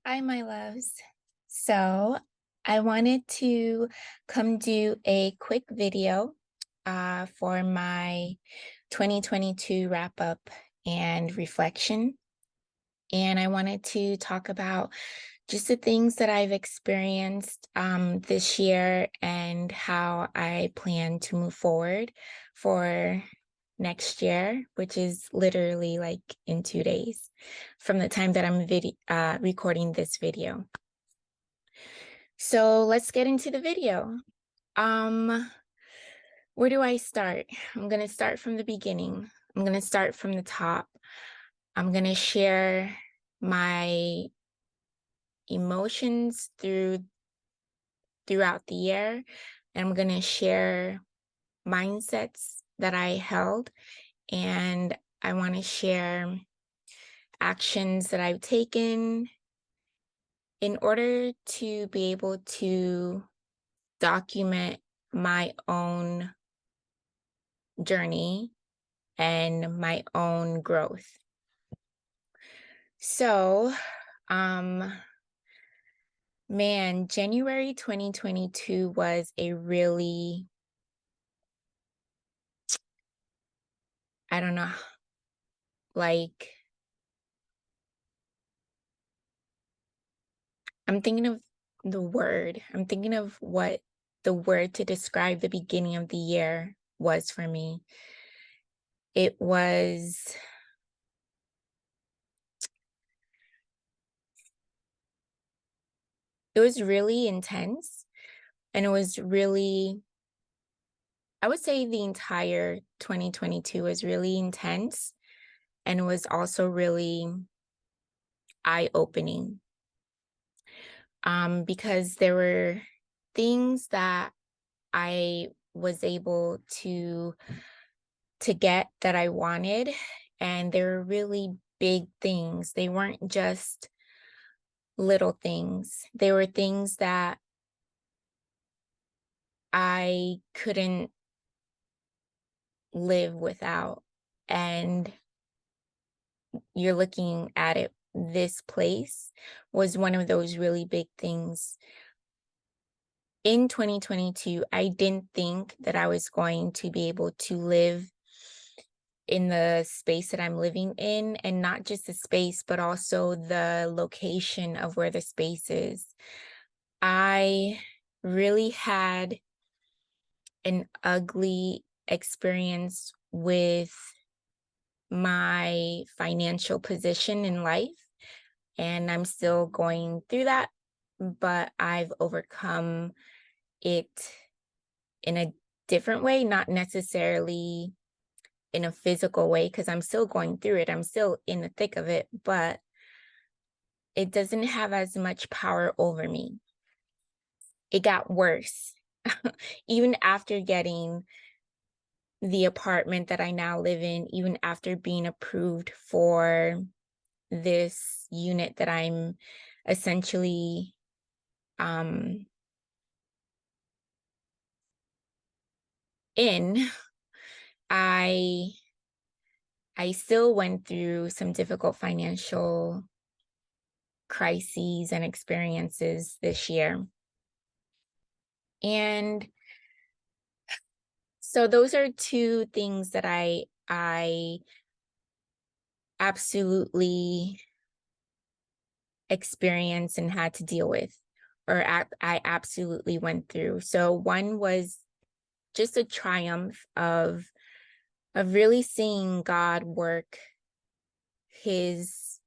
Hi, my loves. So I wanted to come do a quick video for my 2022 wrap up and reflection. And I wanted to talk about just the things that I've experienced this year and how I plan to move forward for next year, which is literally like in 2 days from the time that I'm recording this video. So let's get into the video. Um, where do I start? I'm going to start from the beginning. I'm going to start from the top. I'm going to share my emotions throughout the year, and I'm going to share mindsets that I held, and I want to share actions that I've taken in order to be able to document my own journey and my own growth. So, um, man, January 2022 was a really, I don't know, like, I'm thinking of I'm thinking of what the word to describe the beginning of the year was for me. It was, it was really intense, and it was really, I would say the entire 2022 was really intense, and it was also really eye-opening, because there were things that I was able to get that I wanted, and they were really big things. They weren't just little things. They were things that I couldn't live without. And you're looking at it, this place was one of those really big things. In 2022, I didn't think that I was going to be able to live in the space that I'm living in, and not just the space, but also the location of where the space is. I really had an ugly experience with my financial position in life, and I'm still going through that, but I've overcome it in a different way, not necessarily in a physical way, because I'm still going through it. I'm still in the thick of it, but it doesn't have as much power over me. It got worse. Even after getting the apartment that I now live in, even after being approved for this unit that I'm essentially um in, I I still went through some difficult financial crises and experiences this year. And so those are two things that I absolutely experienced and had to deal with, or I absolutely went through. So one was just a triumph of really seeing God work his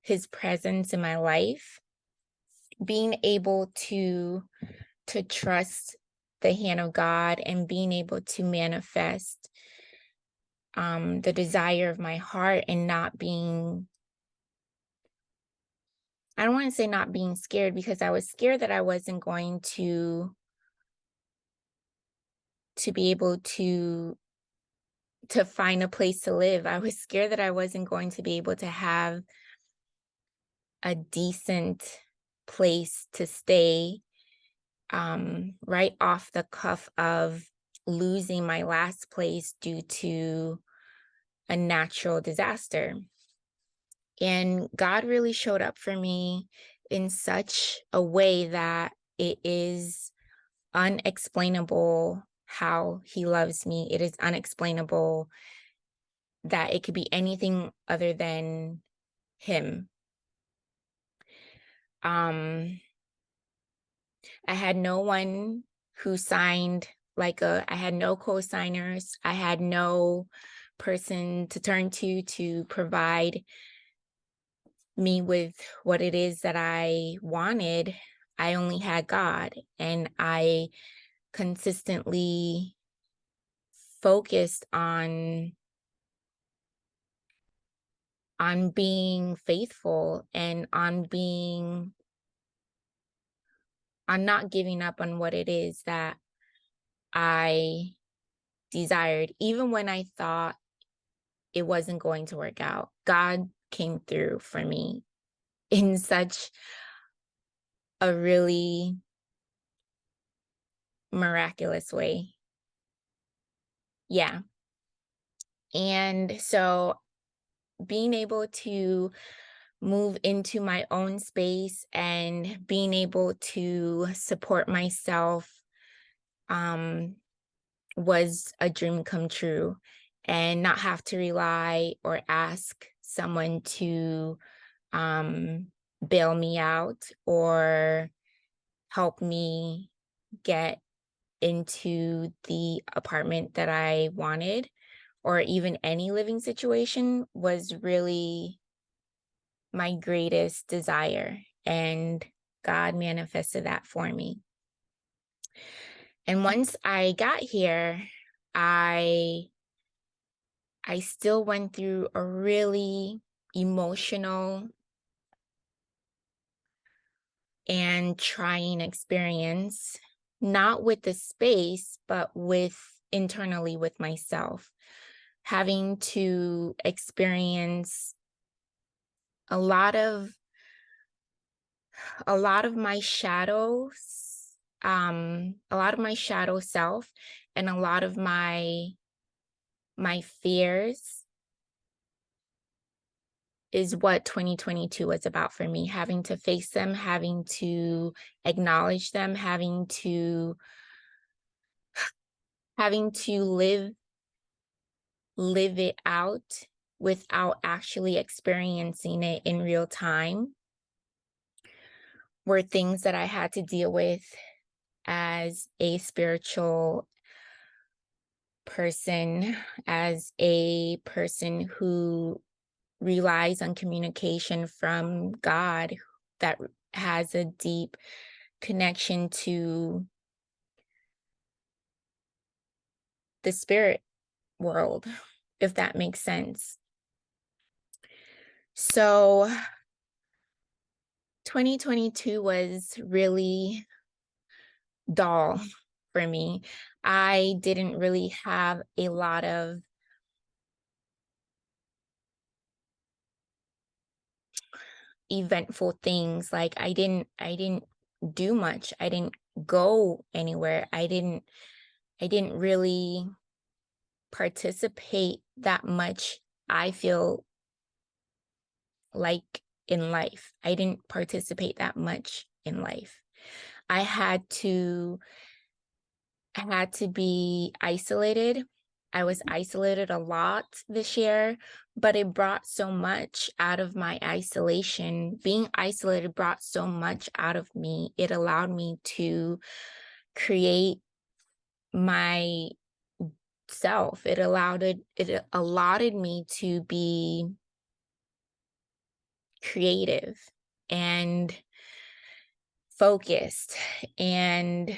his presence in my life, being able to trust the hand of God and being able to manifest the desire of my heart, and not being, I don't want to say not being scared, because I was scared that I wasn't going to be able to find a place to live. I was scared that I wasn't going to be able to have a decent place to stay, right off the cuff of losing my last place due to a natural disaster. And God really showed up for me in such a way that it is unexplainable how he loves me. It is unexplainable that it could be anything other than him. I had no one who signed I had no co-signers. I had no person to turn to provide me with what it is that I wanted. I only had God, and I consistently focused on being faithful and on not giving up on what it is that I desired, even when I thought it wasn't going to work out. God came through for me in such a really miraculous way. Yeah. And so being able to move into my own space and being able to support myself um, was a dream come true, and not have to rely or ask someone to um, bail me out or help me get into the apartment that I wanted, or even any living situation, was really my greatest desire. And God manifested that for me. And once I got here, I still went through a really emotional and trying experience, not with the space, but internally with myself, having to experience a lot of my shadows, a lot of my shadow self, and a lot of my fears is what 2022 was about for me. Having to face them, having to acknowledge them, having to live it out without actually experiencing it in real time, were things that I had to deal with as a spiritual person, as a person who relies on communication from God, that has a deep connection to the spirit world, if that makes sense. So 2022 was really dull for me. I didn't really have a lot of eventful things. Like I didn't do much. I didn't go anywhere. I didn't really participate that much, I feel like, in life. I didn't participate that much in life. I had to be isolated. I was isolated a lot this year, but it brought so much out of my isolation. Being isolated brought so much out of me. It allowed me to create my self. It allotted me to be creative and focused and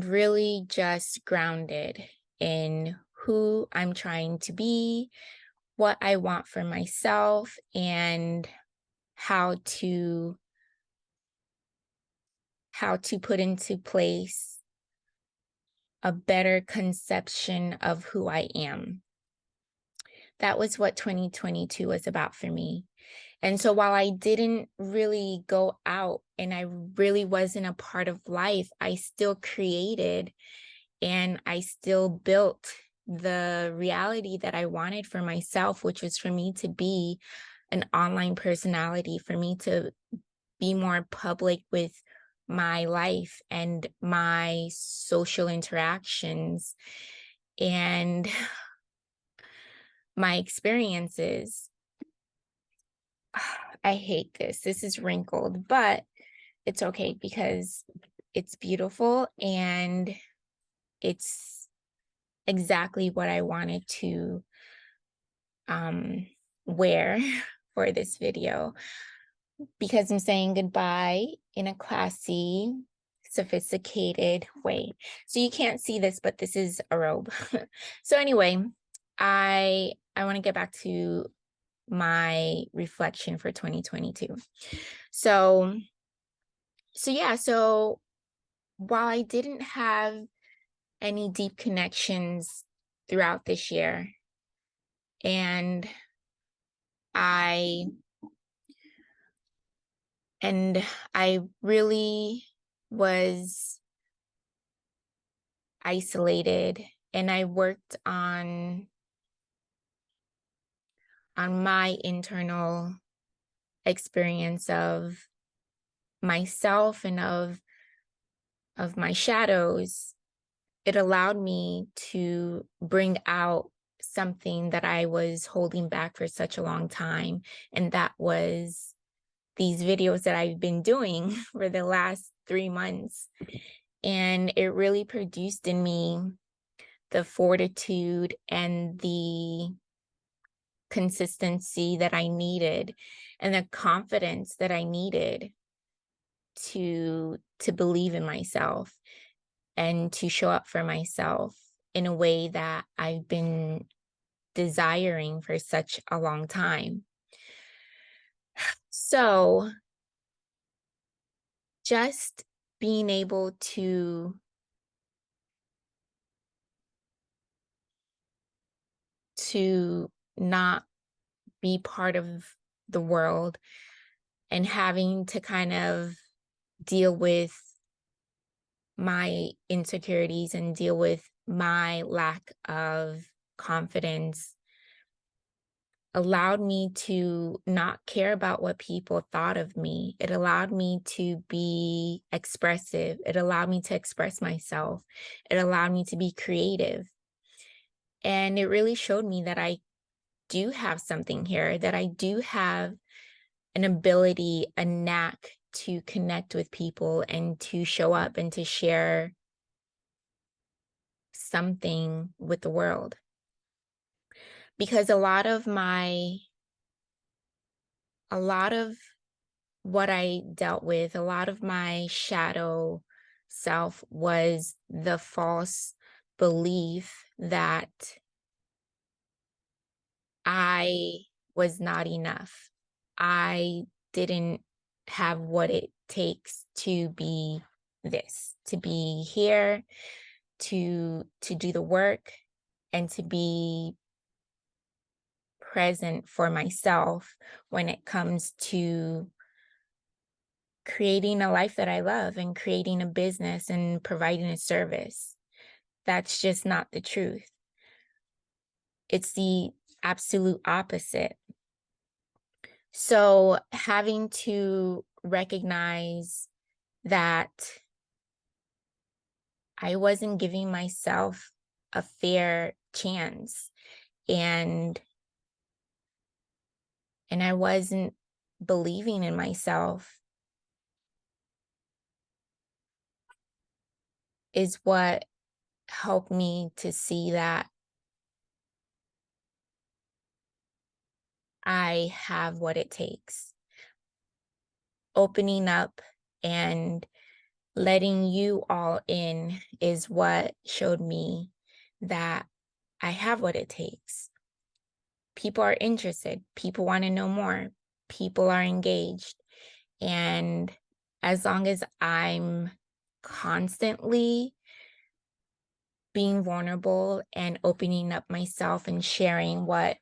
really just grounded in who I'm trying to be, what I want for myself, and how to put into place a better conception of who I am. That was what 2022 was about for me. And so while I didn't really go out and I really wasn't a part of life, I still created and I still built the reality that I wanted for myself, which was for me to be an online personality, for me to be more public with my life and my social interactions and my experiences. I hate this. This is wrinkled, but it's okay because it's beautiful and it's exactly what I wanted to wear for this video, because I'm saying goodbye in a classy, sophisticated way. So you can't see this, but this is a robe. So anyway, I want to get back to my reflection for 2022. So yeah, so while I didn't have any deep connections throughout this year, and I I really was isolated, and I worked on my internal experience of myself and of my shadows. It allowed me to bring out something that I was holding back for such a long time, and that was these videos that I've been doing for the last 3 months. And it really produced in me the fortitude and the consistency that I needed, and the confidence that I needed to believe in myself and to show up for myself in a way that I've been desiring for such a long time. So just being able to not be part of the world and having to kind of deal with my insecurities and deal with my lack of confidence allowed me to not care about what people thought of me. It allowed me to be expressive. It allowed me to express myself. It allowed me to be creative. And it really showed me that I do have something here, that I do have an ability, a knack to connect with people and to show up and to share something with the world. Because a lot of what I dealt with, a lot of my shadow self was the false belief that I was not enough. I didn't have what it takes to be this, to be here, to do the work, and to be present for myself when it comes to creating a life that I love and creating a business and providing a service. That's just not the truth. It's the absolute opposite. So having to recognize that I wasn't giving myself a fair chance, and I wasn't believing in myself is what helped me to see that I have what it takes. Opening up and letting you all in is what showed me that I have what it takes. People are interested. People want to know more. People are engaged. And as long as I'm constantly being vulnerable and opening up myself and sharing what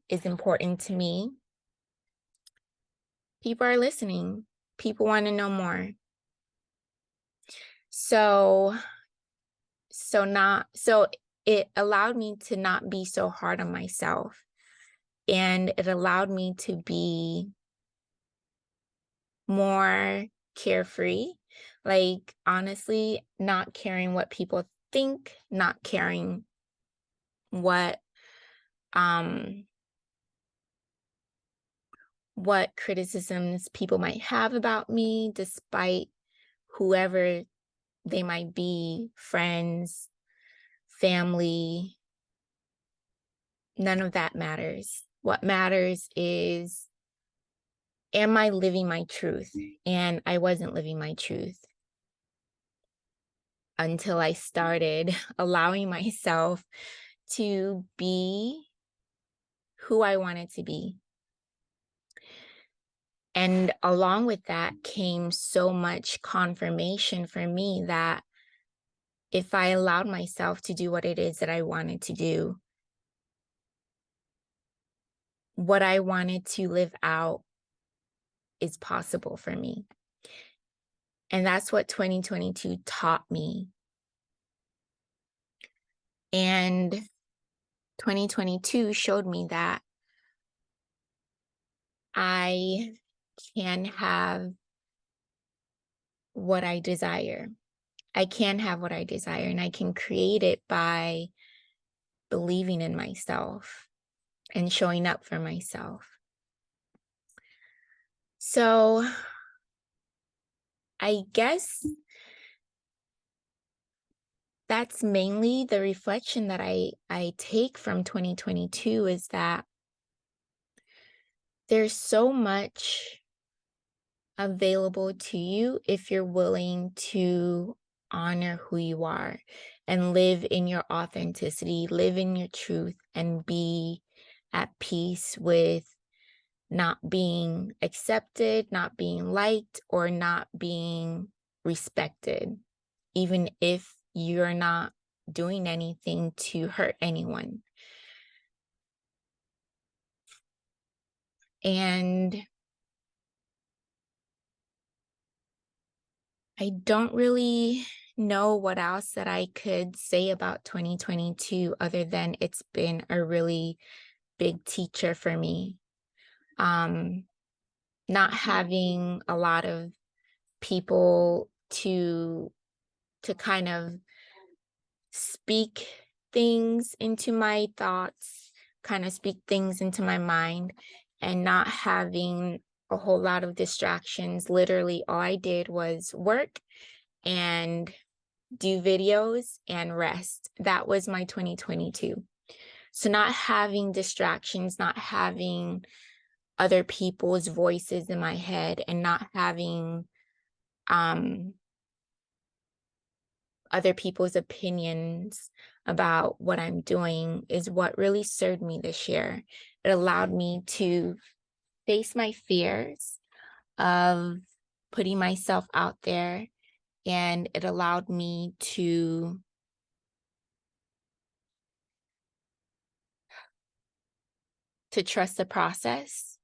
is important to me, people are listening. People want to know more. So it allowed me to not be so hard on myself. And it allowed me to be more carefree. Like, honestly, not caring what people think, not caring what um what criticisms people might have about me, despite whoever they might be, friends, family. None of that matters. What matters is, am I living my truth? And I wasn't living my truth until I started allowing myself to be who I wanted to be. And along with that came so much confirmation for me that if I allowed myself to do what it is that I wanted to do, what I wanted to live out is possible for me. And that's what 2022 taught me. And 2022 showed me that I can have what I desire. I can have what I desire, and I can create it by believing in myself and showing up for myself. So I guess that's mainly the reflection that I take from 2022, is that there's so much available to you if you're willing to honor who you are and live in your authenticity, live in your truth, and be at peace with not being accepted, not being liked, or not being respected, even if you're not doing anything to hurt anyone. And I don't really know what else that I could say about 2022 other than it's been a really big teacher for me. Not having a lot of people to kind of speak things into my thoughts, kind of speak things into my mind, and not having a whole lot of distractions. Literally, all I did was work and do videos and rest. That was my 2022. So not having distractions, not having other people's voices in my head, and not having other people's opinions about what I'm doing is what really served me this year. It allowed me to face my fears of putting myself out there, and it allowed me to trust the process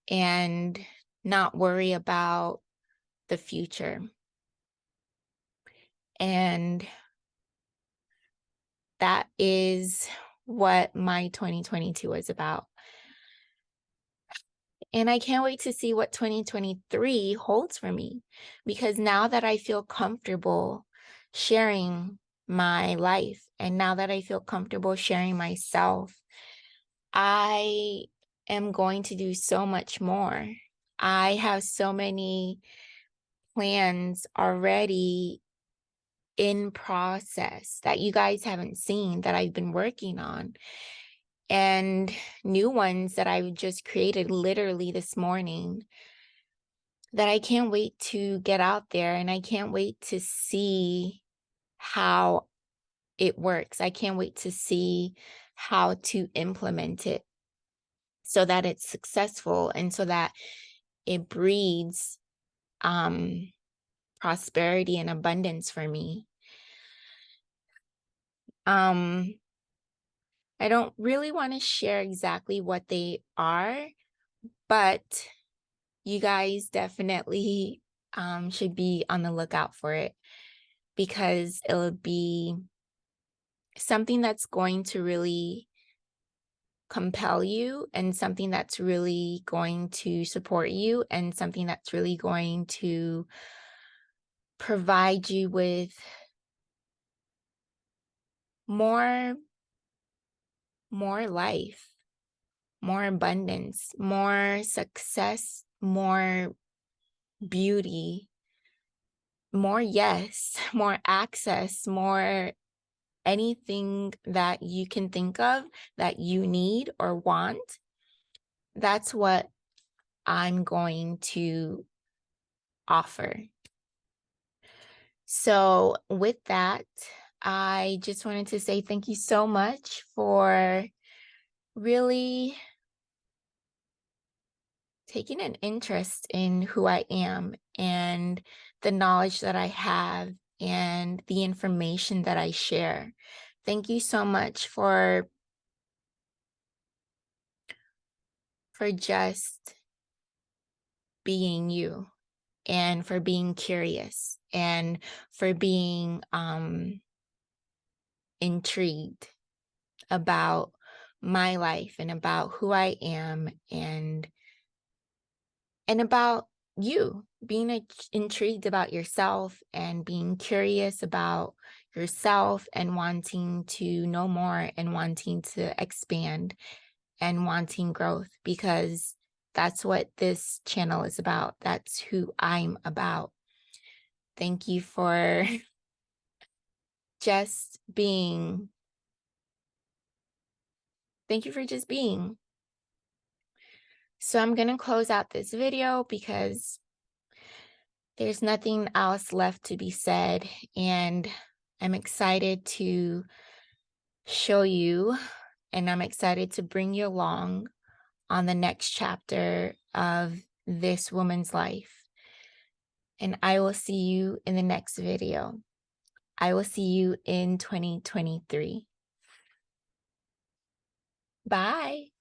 and not worry about the future. And that is what my 2022 is about. And I can't wait to see what 2023 holds for me, because now that I feel comfortable sharing my life, and now that I feel comfortable sharing myself, I am going to do so much more. I have so many plans already in process that you guys haven't seen that I've been working on, and new ones that I just created literally this morning that I can't wait to get out there, and I can't wait to see how it works. I can't wait to see how to implement it so that it's successful and so that it breeds prosperity and abundance for me. I don't really want to share exactly what they are, but you guys definitely should be on the lookout for it, because it'll be something that's going to really compel you, and something that's really going to support you, and something that's really going to provide you with more life, more abundance, more success, more beauty, more yes, more access, more anything that you can think of that you need or want. That's what I'm going to offer. So, with that, I just wanted to say thank you so much for really taking an interest in who I am and the knowledge that I have and the information that I share. Thank you so much for just being you, and for being curious, and for being intrigued about my life and about who I am, and about you, being intrigued about yourself and being curious about yourself and wanting to know more and wanting to expand and wanting growth, because that's what this channel is about. That's who I'm about. Thank you for just being. Thank you for just being. So I'm going to close out this video because there's nothing else left to be said. And I'm excited to show you, and I'm excited to bring you along on the next chapter of this woman's life. And I will see you in the next video. I will see you in 2023. Bye.